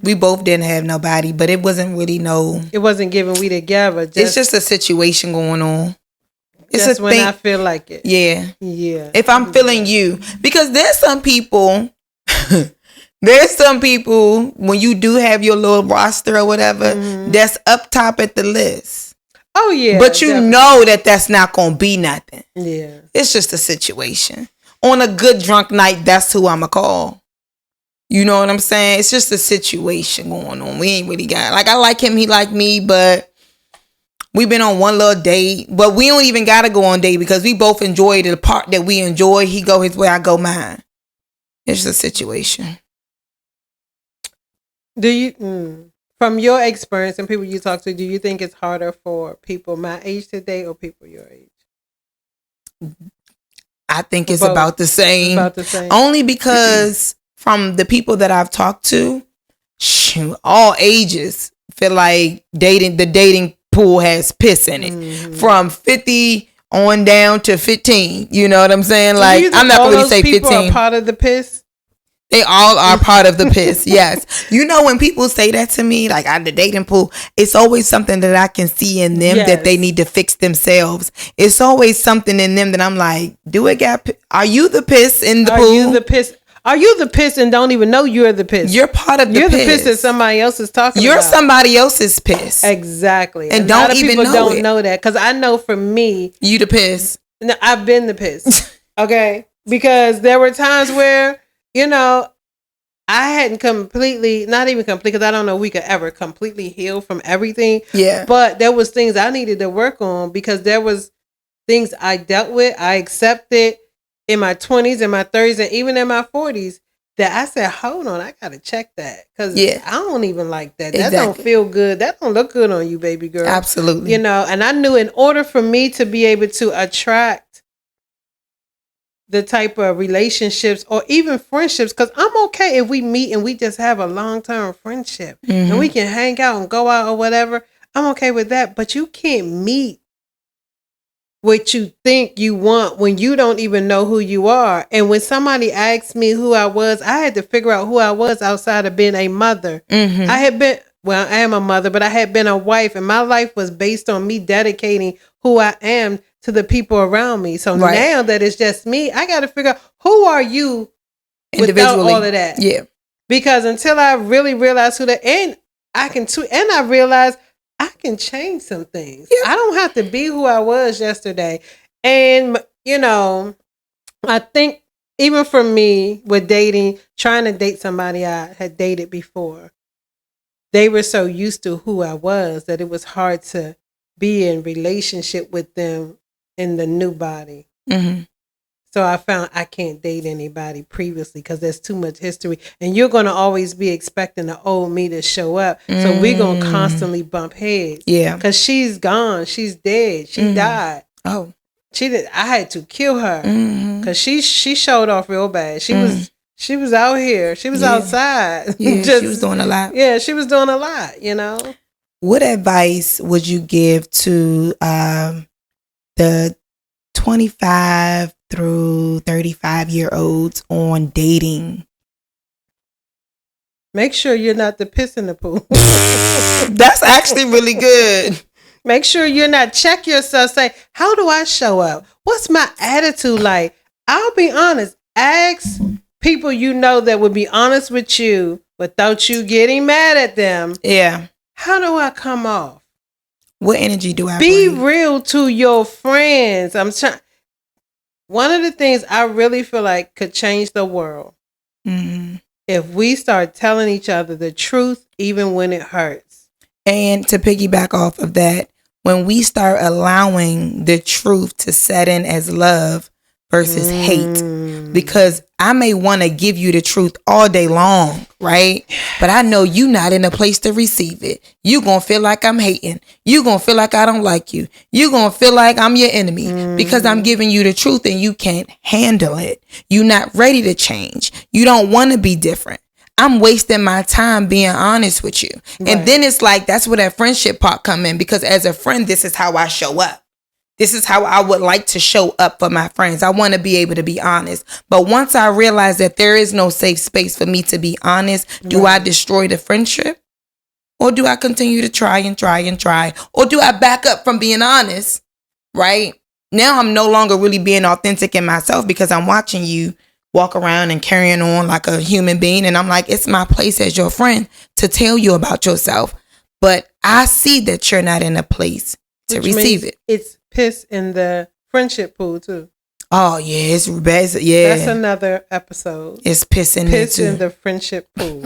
We both didn't have nobody, but it wasn't really it wasn't given we together. It's just a situation going on. It's just when I feel like it. Yeah. Yeah. If I'm feeling you. Because there's some people when you do have your little roster or whatever, that's up top at the list. Oh yeah. But you know that's not going to be nothing. Yeah. It's just a situation. On a good drunk night, that's who I'ma call. You know what I'm saying? It's just a situation going on. We ain't really got, like, I like him, he like me, but we've been on one little date. But we don't even gotta go on date because we both enjoy the part that we enjoy. He go his way, I go mine. It's just a situation. Do you, from your experience and people you talk to, do you think it's harder for people my age to date or people your age? I think it's about the same. About the same. Only because from the people that I've talked to, all ages feel like the dating pool has piss in it. From 50 on down to 15. You know what I'm saying? Like, I'm not going to say 15. People are part of the piss? They all are part of the piss. Yes. You know, when people say that to me, like at the dating pool, it's always something that I can see in them that they need to fix themselves. It's always something in them that I'm like, are you the piss in the pool? Are you the piss? Are you the piss and don't even know you're the piss? You're part of the piss. You're the piss that somebody else is talking about. You're somebody else's piss. Exactly. And don't even know it. People don't know that. Because I know for me. You the piss. No, I've been the piss. Okay? Because there were times where, I hadn't completely, not even complete, because I don't know if we could ever completely heal from everything. Yeah. But there was things I needed to work on because there was things I dealt with, I accepted in my 20s, in my 30s, and even in my 40s. that I said, hold on, I gotta check that because Yeah. I don't even like that. Exactly. That don't feel good. That don't look good on you, baby girl. Absolutely. And I knew in order for me to be able to attract the type of relationships or even friendships, because I'm okay if we meet and we just have a long-term friendship and we can hang out and go out or whatever. I'm okay with that, but you can't meet what you think you want when you don't even know who you are. And when somebody asked me who I was, I had to figure out who I was outside of being a mother. I had been, well, I am a mother, but I had been a wife, and my life was based on me dedicating who I am to the people around me. So now that it's just me, I got to figure out who are you without all of that. Yeah. Because until I really realize who that, and I realize I can change some things. Yeah. I don't have to be who I was yesterday. And, I think even for me with dating, trying to date somebody I had dated before, they were so used to who I was that it was hard to be in relationship with them in the new body. So I found I can't date anybody previously because there's too much history. And you're going to always be expecting the old me to show up. So we're going to constantly bump heads. Yeah. Because she's gone. She's dead. She died. Oh. I had to kill her because she showed off real bad. She was out here. She was outside. Yeah, she was doing a lot. Yeah, she was doing a lot, What advice would you give to the 25 through 35-year-olds on dating? Make sure you're not the piss in the pool. That's actually really good. Make sure you're not, check yourself, say, how do I show up? What's my attitude like? I'll be honest. Ask people that would be honest with you without you getting mad at them. Yeah. How do I come off? What energy do I bring? Be real to your friends. One of the things I really feel like could change the world if we start telling each other the truth, even when it hurts. And to piggyback off of that, when we start allowing the truth to set in as love versus hate, because I may want to give you the truth all day long, right? But I know you not in a place to receive it. You gonna feel like I'm hating. You gonna feel like I don't like you. You gonna feel like I'm your enemy because I'm giving you the truth and you can't handle it. You not ready to change. You don't want to be different. I'm wasting my time being honest with you. Right. And then it's like, that's where that friendship part come in, because as a friend, this is how I show up. This is how I would like to show up for my friends. I want to be able to be honest. But once I realize that there is no safe space for me to be honest, do I destroy the friendship? Or do I continue to try and try and try? Or do I back up from being honest? Right? Now I'm no longer really being authentic in myself because I'm watching you walk around and carrying on like a human being. And I'm like, it's my place as your friend to tell you about yourself. But I see that you're not in a place to receive it. It's piss in the friendship pool too. Oh yeah, it's best. Yeah, that's another episode. It's piss in the friendship pool.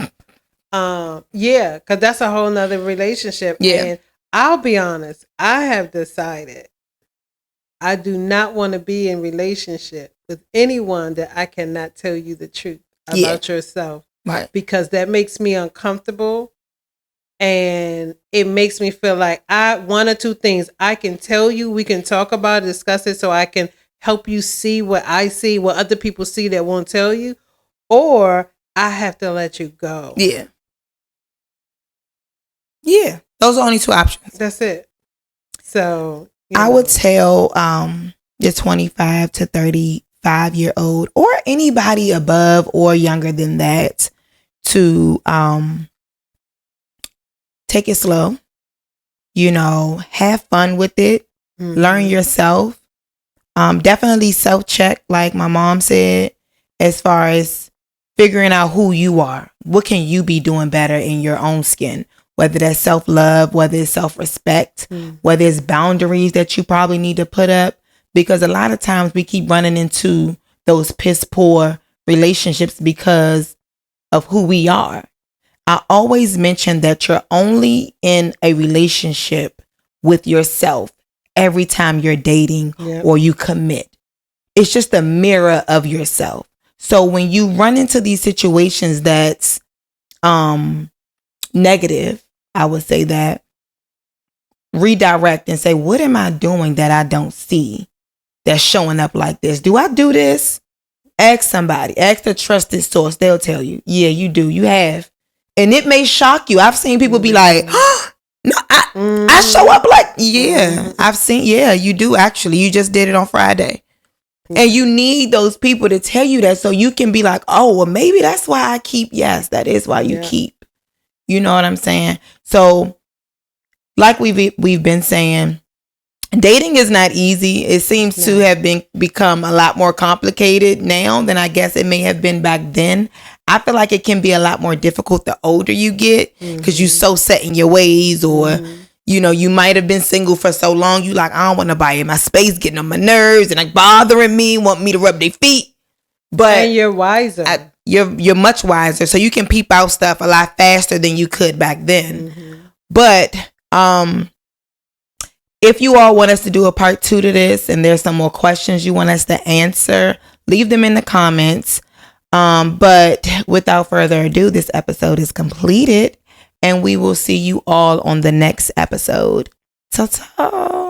Yeah, because that's a whole nother relationship. Yeah, and I'll be honest, I have decided I do not want to be in relationship with anyone that I cannot tell you the truth about yourself. Right. Because that makes me uncomfortable. And it makes me feel like one or two things I can tell you, we can talk about it, discuss it, so I can help you see what I see, what other people see that won't tell you, or I have to let you go. Yeah. Yeah. Those are only two options. That's it. So I would tell the 25 to 35-year-old or anybody above or younger than that to take it slow, have fun with it, learn yourself. Definitely self-check, like my mom said, as far as figuring out who you are. What can you be doing better in your own skin? Whether that's self-love, whether it's self-respect, whether it's boundaries that you probably need to put up. Because a lot of times we keep running into those piss poor relationships because of who we are. I always mention that you're only in a relationship with yourself every time you're dating or you commit. It's just a mirror of yourself. So when you run into these situations that's negative, I would say that redirect and say, what am I doing that I don't see that's showing up like this? Do I do this? Ask somebody. Ask a trusted source. They'll tell you. Yeah, you do. You have. And it may shock you. I've seen people be like, oh, no, I show up like, yeah. I've seen, yeah, you do actually. You just did it on Friday. And you need those people to tell you that so you can be like, oh, well, maybe that's why I keep. Yes, that is why you keep. You know what I'm saying? So like we've been saying, dating is not easy. It seems to have become a lot more complicated now than I guess it may have been back then. I feel like it can be a lot more difficult the older you get because you're so set in your ways, or you know, you might have been single for so long. You like, I don't want nobody in my space getting on my nerves and like bothering me, want me to rub their feet. But and you're wiser. You're much wiser, so you can peep out stuff a lot faster than you could back then. But if you all want us to do a part 2 to this, and there's some more questions you want us to answer, leave them in the comments. But without further ado, this episode is completed, and we will see you all on the next episode. Ta-ta.